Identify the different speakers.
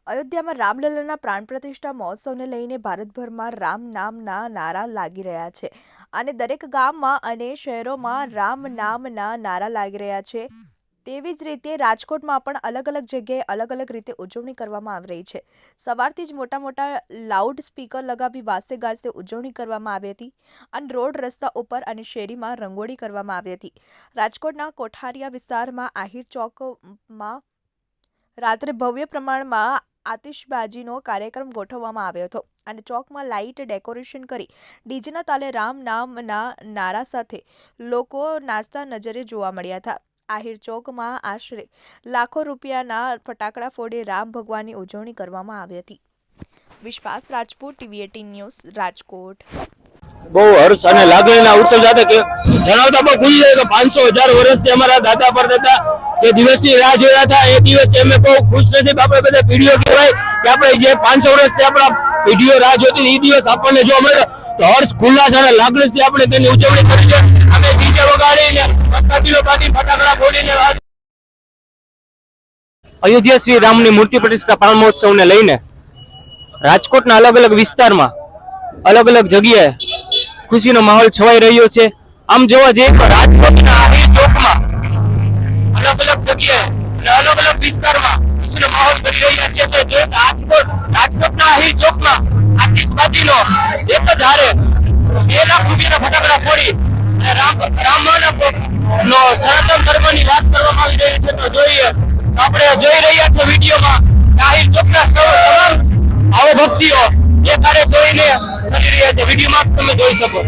Speaker 1: અયોધ્યામાં રામલલ્લાના પ્રાણ પ્રતિષ્ઠા મહોત્સવને લઈને ભારતભરમાં રામ નામના નારા લાગી રહ્યા છે અને દરેક ગામમાં અને શહેરોમાં રામ નામના નારા લાગી રહ્યા છે। તેવી જ રીતે રાજકોટમાં પણ અલગ અલગ જગ્યાએ અલગ અલગ રીતે ઉજવણી કરવામાં આવી રહી છે। સવારથી જ મોટા મોટા લાઉડ સ્પીકર લગાવી વાજતે ગાજતે ઉજવણી કરવામાં આવી હતી અને રોડ રસ્તા ઉપર અને શેરીમાં રંગોળી કરવામાં આવી હતી। રાજકોટના કોઠારિયા વિસ્તારમાં આહિર ચોકમાં રાત્રે ભવ્ય પ્રમાણમાં આતિશબાજીનો કાર્યક્રમ ગોઠવવામાં આવ્યો હતો અને ચોકમાં લાઇટ ડેકોરેશન કરી ડીજેના તાલે રામ નામના નારા સાથે લોકો નાચતા નજરે જોવા મળ્યા હતા। આહિર ચોકમાં આશરે લાખો રૂપિયાના ફટાકડા ફોડી રામ ભગવાનની ઉજવણી કરવામાં આવી હતી। વિશ્વાસ રાજપૂત, TV18 ન્યૂઝ, રાજકોટ।
Speaker 2: બહુ હર્ષ અને લાગણીના ઉત્સવ સાથે જણાવતા પણ ભૂલી જાય કે 500,000 વર્ષથી અમારા દાદા પરદાદા જે દિવસની રાહ જોયા હતા એ દિવસે અમે બહુ ખુશ નસીબ આપણે બધા પીઢીઓ કહેવાય કે આપણે જે 500 વર્ષથી આપણા પીઢીઓ રાહ જોતી એ દિવસ આપણને જો મળ્યો તો હર્ષ ઉલ્લાસ અને લાગણીથી આપણે તેની ઉજવણી કરી છે। અમે ડીજે વગાડીને ફટાકડા ફોડીને અયોધ્યા શ્રી રામની મૂર્તિ પ્રતિષ્ઠા પ્રાણ મહોત્સવને લઈને રાજકોટના અલગ અલગ વિસ્તારમાં અલગ અલગ જગ્યાએ ખુશીનો માહોલ છવાઈ રહ્યો છે। આમ જોવા જઈએ તો રાજકોટના આહિર ચોકમાં અલગ અલગ જગ્યાએ અને અલગ અલગ વિસ્તારમાં ખુશીનો માહોલ બની રહ્યા છે। તો જે રાજકોટના આહિર ચોકમાં આતિશબાજીનો એક જ હારે 2 લાખ રૂપિયાના ફટાકડા ફોડી રામનો સનાતન ધર્મની વાત કરવામાં આવી રહી છે। તો જોઈએ આપણે જોઈ રહ્યા છે વિડીયોમાં આહિર ચોકના તમામ ભાવ ભક્તિઓ એ કાર્ય જોઈને કરી રહ્યા છે। વિડીયોમાં તમે જોઈ શકો।